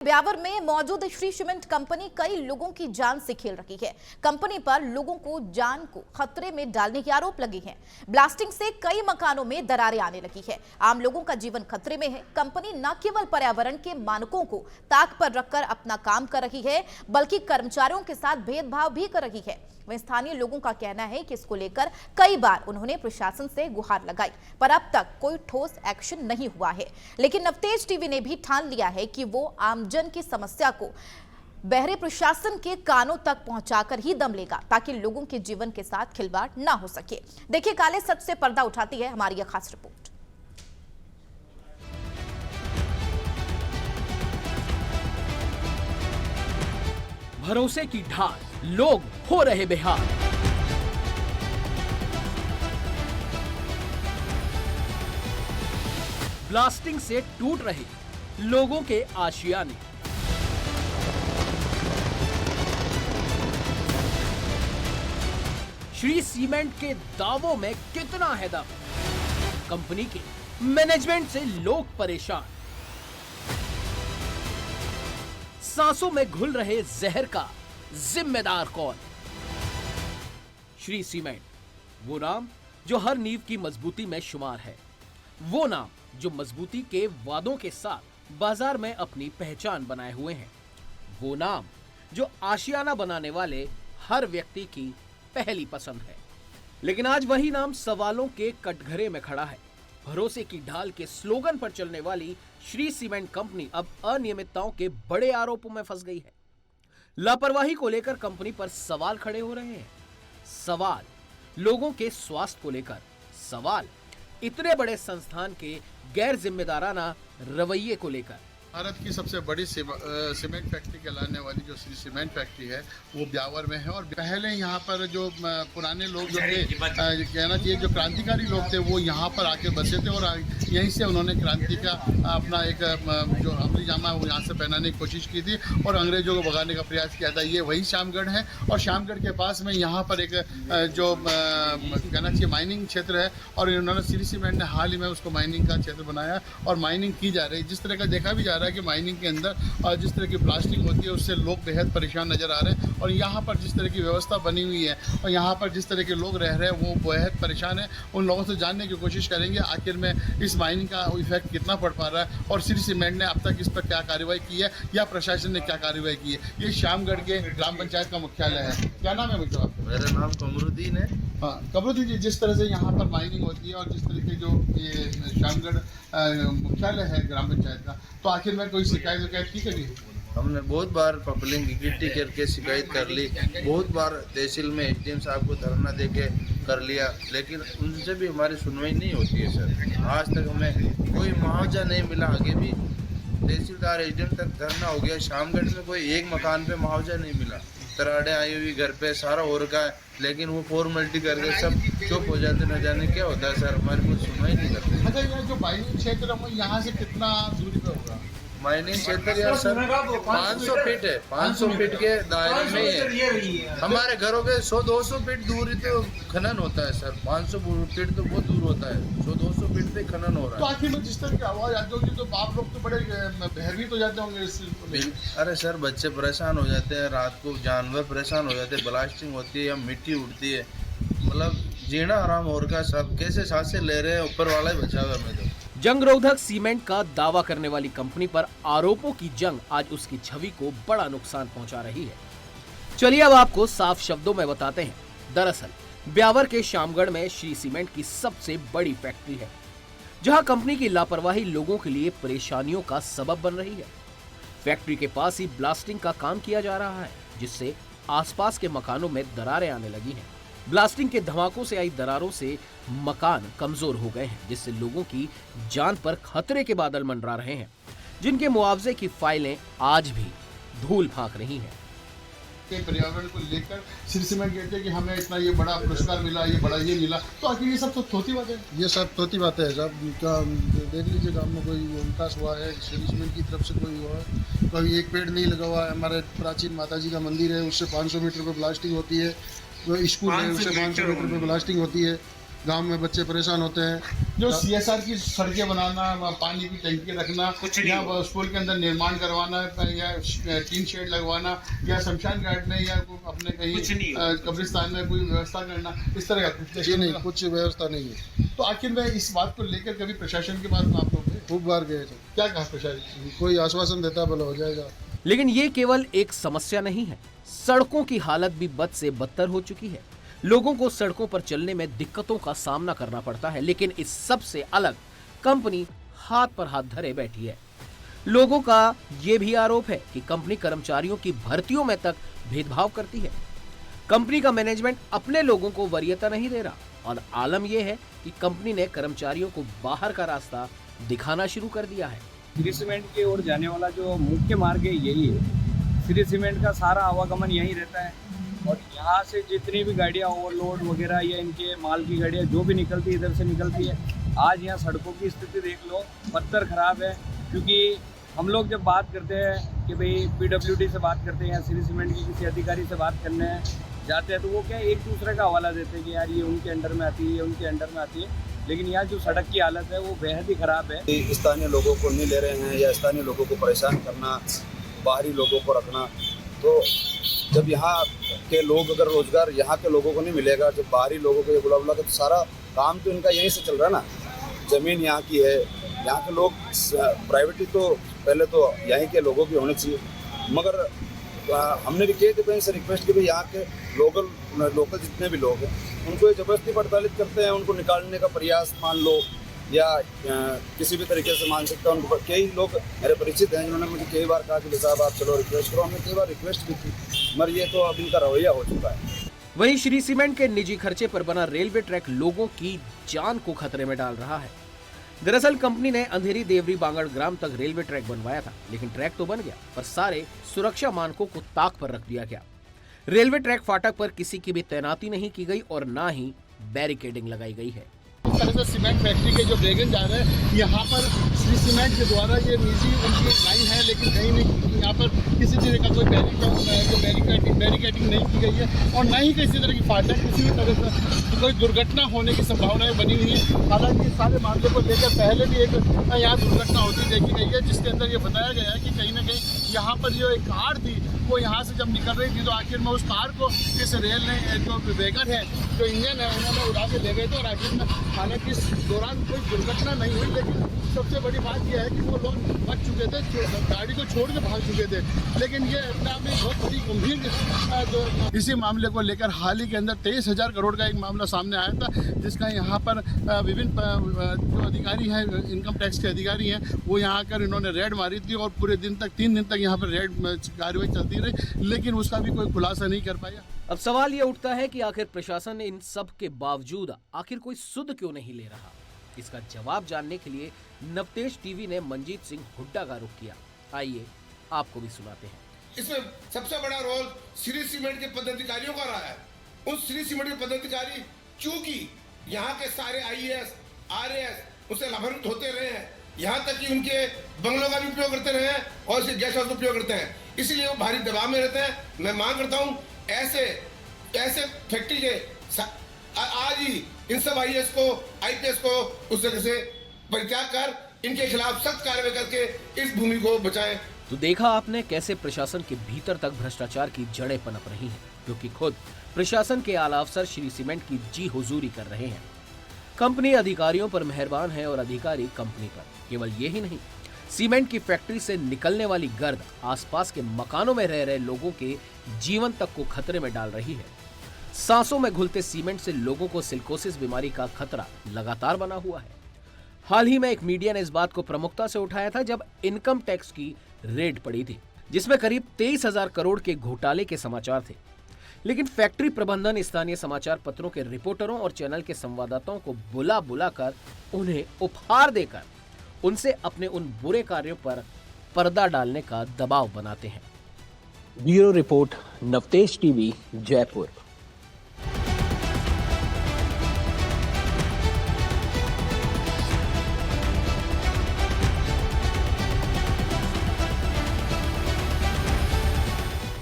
ब्यावर में मौजूद Shri cement company कई लोगों की जान से खेल रही है। कंपनी पर लोगों को जान को खतरे में डालने के आरोप लगे हैं। ब्लास्टिंग से कई मकानों में दरारें आने लगी है। आम लोगों का जीवन खतरे में है। कंपनी न केवल पर्यावरण के मानकों को ताक पर रखकर अपना काम कर रही है, बल्कि कर्मचारियों के साथ भेदभाव भी कर रही है। वहीं स्थानीय लोगों का कहना है कि इसको लेकर कई बार उन्होंने प्रशासन से गुहार लगाई, पर अब तक कोई ठोस एक्शन नहीं हुआ है। लेकिन नवतेज टीवी ने भी ठान लिया है कि वो आमजन की समस्या को बहरे प्रशासन के कानों तक पहुंचाकर ही दम लेगा, ताकि लोगों के जीवन के साथ खिलवाड़ ना हो सके। देखिए, काले सच से पर्दा उठाती है हमारी यह खास रिपोर्ट। भरोसे की ढाल, लोग हो रहे बेहाल। ब्लास्टिंग से टूट रहे लोगों के आशियाने। श्री सीमेंट के दावों में कितना है दम? कंपनी के मैनेजमेंट से लोग परेशान। सांसों में घुल रहे जहर का जिम्मेदार कौन? श्री सीमेंट, वो नाम जो हर नींव की मजबूती में शुमार है, वो नाम जो मजबूती के वादों के साथ बाजार में अपनी पहचान बनाए हुए हैं, वो नाम जो आशियाना बनाने वाले हर व्यक्ति की पहली पसंद है। लेकिन आज वही नाम सवालों के कटघरे में खड़ा है। भरोसे की ढाल के स्लोगन पर चलने वाली श्री सीमेंट कंपनी अब अनियमितताओं के बड़े आरोपों में फंस गई है। लापरवाही को लेकर कंपनी पर सवाल खड़े हो रहे हैं। सवाल लोगों के स्वास्थ्य को लेकर, सवाल इतने बड़े संस्थान के गैर जिम्मेदाराना रवैये को लेकर। भारत की सबसे बड़ी सीमेंट फैक्ट्री कहलाने वाली जो श्री सीमेंट फैक्ट्री है वो ब्यावर में है। और पहले यहाँ पर जो पुराने लोग जो थे, कहना चाहिए जो क्रांतिकारी लोग थे, वो यहाँ पर आके बसे थे और यहीं से उन्होंने क्रांति का अपना एक जो अमली जामा वो यहाँ से पहनाने की कोशिश की थी और अंग्रेजों को भगाने का प्रयास किया था। ये वही श्यामगढ़ है और श्यामगढ़ के पास में यहाँ पर एक जो कहना चाहिए माइनिंग क्षेत्र है और इन्होंने श्री सीमेंट ने हाल ही में उसको माइनिंग का क्षेत्र बनाया और माइनिंग की जा रही है। जिस तरह का देखा भी जा रहा है कि माइनिंग के अंदर जिस तरह की ब्लास्टिंग होती है उससे लोग बेहद परेशान नजर आ रहे हैं और यहाँ पर जिस तरह की व्यवस्था बनी हुई है और यहाँ पर जिस तरह के लोग रह रहे हैं वो बेहद परेशान है। उन लोगों से जानने की कोशिश करेंगे आखिर में इस माइनिंग का इफेक्ट कितना पड़ पा रहा है और श्री सीमेंट ने अब तक इस पर क्या कार्रवाई की है या प्रशासन ने क्या कार्रवाई की है। ये श्यामगढ़ के ग्राम पंचायत का मुख्यालय है। क्या नाम है मुझे आपका? मेरा नाम कमरुद्दीन है। हाँ कमरुद्दीन जी, जिस तरह से यहाँ पर माइनिंग होती है और जिस तरह के जो ये श्यामगढ़ मुख्यालय है ग्राम पंचायत का, तो आखिर में कोई शिकायत की कभी? हमने बहुत बार पब्लिक इकट्ठी करके शिकायत कर ली, बहुत बार तहसील में एसडीएम साहब को धरना देके कर लिया, लेकिन उनसे भी हमारी सुनवाई नहीं होती है सर। आज तक हमें कोई मुआवजा नहीं मिला। आगे भी तहसीलदार एसडीएम तक धरना हो गया, श्यामगढ़ में कोई एक मकान पे मुआवजा नहीं मिला। तराड़े आई हुई घर पे सारा हो रखा है, लेकिन वो फॉर्मेलिटी करके सब चुप हो जाते, न जाने क्या होता है सर। हमारी कुछ सुनवाई नहीं करते। अच्छा, ये जो माइनिंग क्षेत्र है यहाँ से कितना दूरी पे होगा? माइनिंग क्षेत्र यार सर 500 फीट है, 500 फीट के दायरे में ही है। हमारे घरों के 100-200 फीट दूरी तो खनन होता है सर। 500 फीट तो बहुत दूर होता है, 100-200 फीट पे खनन हो रहा है। तो आखिर में जिस तरह की आवाज आती होगी तो बाप लोग तो बड़े भयभीत हो जाते होंगे। अरे सर बच्चे परेशान हो जाते हैं, रात को जानवर परेशान हो जाते हैं, ब्लास्टिंग होती है या मिट्टी उड़ती है, मतलब जीना आराम हो रखा है। सब कैसे सांसें ले रहे हैं, ऊपर वाला ही बचा हुआ है। मैं तो जंगरोधक सीमेंट का दावा करने वाली कंपनी पर आरोपों की जंग आज उसकी छवि को बड़ा नुकसान पहुंचा रही है। चलिए अब आपको साफ शब्दों में बताते हैं। दरअसल ब्यावर के श्यामगढ़ में श्री सीमेंट की सबसे बड़ी फैक्ट्री है, जहां कंपनी की लापरवाही लोगों के लिए परेशानियों का सबब बन रही है। फैक्ट्री के पास ही ब्लास्टिंग का काम किया जा रहा है, जिससे आसपास के मकानों में दरारें आने लगी हैं। ब्लास्टिंग के धमाकों से आई दरारों से मकान कमजोर हो गए हैं, जिससे लोगों की जान पर खतरे के बादल मंडरा रहे हैं, जिनके मुआवजे की फाइलें आज भी धूल फांक रही हैं। पर्यावरण को लेकर श्री सीमेंट कहते हैं कि हमें इतना ये बड़ा पुरस्कार मिला, ये बड़ा ये मिला, तो आखिर ये सब तो थोती बात है। ये सब थोती बात है साहब। क्या देख लीजिए गाँव में कोई विकास हुआ है श्री सीमेंट की तरफ से कोई हुआ है? कभी एक पेड़ नहीं लगा हुआ है। हमारे प्राचीन माता जी का मंदिर है, उससे 500 मीटर पर ब्लास्टिंग होती है। जो स्कूल है उससे 500 मीटर पे ब्लास्टिंग होती है। गांव में बच्चे परेशान होते हैं। जो CSR की सड़कें बनाना, पानी की टंकी रखना, या स्कूल के अंदर निर्माण करवाना, या टीन शेड लगवाना, या शमशान घाट में या अपने कहीं कब्रिस्तान में कोई व्यवस्था करना, इस तरह का जी नहीं, कुछ व्यवस्था नहीं है। तो आखिर में इस बात को लेकर कभी प्रशासन के पास में आप लोग गए? खूब बार गए थे, क्या कहा प्रशासन? कोई आश्वासन देता भला हो जाएगा। लेकिन ये केवल एक समस्या नहीं है, सड़कों की हालत भी बद से बदतर हो चुकी है। लोगों को सड़कों पर चलने में दिक्कतों का सामना करना पड़ता है, लेकिन इस सब से अलग कंपनी हाथ पर हाथ धरे बैठी है। लोगों का ये भी आरोप है कि कंपनी कर्मचारियों की भर्तियों में तक भेदभाव करती है। कंपनी का मैनेजमेंट अपने लोगों को वरीयता नहीं दे रहा, और आलम यह है कि कंपनी ने कर्मचारियों को बाहर का रास्ता दिखाना शुरू कर दिया है। श्री सीमेंट की ओर जाने वाला जो मुख्य मार्ग है यही है। श्री सीमेंट का सारा आवागमन यहीं रहता है, और यहाँ से जितनी भी गाड़ियाँ ओवरलोड वगैरह या इनके माल की गाड़ियाँ जो भी निकलती है इधर से निकलती है। आज यहाँ सड़कों की स्थिति देख लो, बदतर ख़राब है। क्योंकि हम लोग जब बात करते हैं कि भाई PWD से बात करते हैं या श्री सीमेंट के किसी अधिकारी से बात करने जाते हैं, तो वो क्या एक दूसरे का हवाला देते हैं कि यार ये उनके अंडर में आती है, ये उनके अंडर में आती है। लेकिन यहाँ जो सड़क की हालत है वो बेहद ही ख़राब है। स्थानीय लोगों को नहीं ले रहे हैं, या स्थानीय लोगों को परेशान करना, बाहरी लोगों को रखना। तो जब यहाँ के लोग अगर रोजगार यहाँ के लोगों को नहीं मिलेगा, जब बाहरी लोगों को ये बुला बुला, तो सारा काम तो इनका यहीं से चल रहा है ना। ज़मीन यहाँ की है, यहाँ के लोग, प्राइवेटी तो पहले तो यहीं के लोगों की होनी चाहिए। मगर हमने भी किए थे कहीं से रिक्वेस्ट कि भाई यहाँ के लोकल जितने भी लोग हैं उनको ये ज़बरदस्ती प्रताड़ित करते हैं, उनको निकालने का प्रयास मान लो, या किसी भी तरीके से मानसिकता उनको। कई लोग मेरे परिचित हैं जिन्होंने मुझे कई बार कहा कि साहब आप चलो रिक्वेस्ट करो। हमने कई बार रिक्वेस्ट की थी, मगर ये तो अब इनका रवैया हो चुका है। वहीं श्री सीमेंट के निजी खर्चे पर बना रेलवे ट्रैक लोगों की जान को खतरे में डाल रहा है। दरअसल कंपनी ने अंधेरी देवरी बांगड़ ग्राम तक रेलवे ट्रैक बनवाया था, लेकिन ट्रैक तो बन गया, पर सारे सुरक्षा मानकों को ताक पर रख दिया गया। रेलवे ट्रैक फाटक पर किसी की भी तैनाती नहीं की गई और ना ही बैरिकेडिंग लगाई गई है। इस तरह से सीमेंट फैक्ट्री के जो वैगन जा रहे हैं, यहाँ पर श्री सीमेंट के द्वारा ये निजी उनकी लाइन है, लेकिन कहीं नहीं यहाँ पर किसी तरह का कोई बैरिकेडिंग नहीं की गई है, और न ही किसी तरह की फाटक, किसी भी तरह से कोई दुर्घटना होने की संभावनाएं बनी हुई है। हालांकि इस सारे मामले को लेकर पहले भी एक यहाँ दुर्घटना होती देखी गई है, जिसके अंदर ये बताया गया है कि कहीं ना कहीं यहाँ पर जो एक कार थी वो यहाँ से जब निकल रही थी, तो आखिर में उस कार को इस रेल ने, जो वैगन है, जो इंजन है, उन्होंने उड़ा के ले गए थे। और आखिर में हालांकि इस दौरान कोई दुर्घटना नहीं हुई, लेकिन सबसे बड़ी बात यह है कि वो लोग बच चुके थे, गाड़ी को छोड़ के भाग चुके थे। लेकिन ये अपने आप में बहुत बड़ी गंभीर जो इसी मामले को लेकर हाल ही के अंदर 23,000 करोड़ का एक मामला सामने आया था, जिसका यहाँ पर विभिन्न जो अधिकारी हैं, इनकम टैक्स के अधिकारी हैं, वो यहाँ आकर इन्होंने रेड मारी थी, और पूरे दिन तक 3 दिन तक यहाँ पर रेड कार्रवाई चलती रही, लेकिन उसका भी कोई खुलासा नहीं कर पाया। अब सवाल ये उठता है कि आखिर प्रशासन इन सब के बावजूद आखिर कोई सुध क्यों नहीं ले रहा। इसका जवाब जानने के लिए नवतेज टीवी ने मंजीत सिंह हुड्डा का रुख किया। आइए आपको भी सुनाते हैं। इसमें सबसे बड़ा रोल श्री सीमेंट के पदाधिकारियों का रहा है। उस श्री सीमेंट के पदाधिकारी चूंकि यहाँ के सारे IAS, RAS उससे लाभान्वित होते रहे हैं, यहाँ तक कि उनके बंगलों का भी उपयोग करते रहे हैं और इसे गेस्ट हाउस का उपयोग करते हैं, इसलिए वो भारी दबाव में रहते हैं। मैं मांग करता हूँ ऐसे फैक्ट्री के आज ही इन सब IAS को, IPS को उस तरह से परित्याग कर इनके खिलाफ सख्त कार्रवाई करके इस भूमि को बचाएं। तो देखा आपने कैसे प्रशासन के भीतर तक भ्रष्टाचार की जड़ें पनप रही हैं, क्योंकि खुद प्रशासन के आला अफसर श्री सीमेंट की जी हुजूरी कर रहे हैं। कंपनी अधिकारियों पर मेहरबान है और अधिकारी कंपनी पर। केवल यही नहीं, सीमेंट की फैक्ट्री से निकलने वाली गर्द आसपास के मकानों में रह रहे लोगों के जीवन तक को खतरे में डाल रही है। सांसों में घुलते सीमेंट से लोगों को सिलिकोसिस बीमारी का खतरा लगातार बना हुआ है। हाल ही में एक मीडिया ने इस बात को प्रमुखता से उठाया था जब इनकम टैक्स की रेड पड़ी थी, जिसमें करीब 23,000 करोड़ के घोटाले के समाचार थे। लेकिन फैक्ट्री प्रबंधन स्थानीय समाचार पत्रों के रिपोर्टरों और चैनल के संवाददाताओं को बुला बुला कर उन्हें उपहार देकर उनसे अपने उन बुरे कार्यों पर पर्दा डालने का दबाव बनाते हैं। Bureau report, Navtej TV, Jaipur.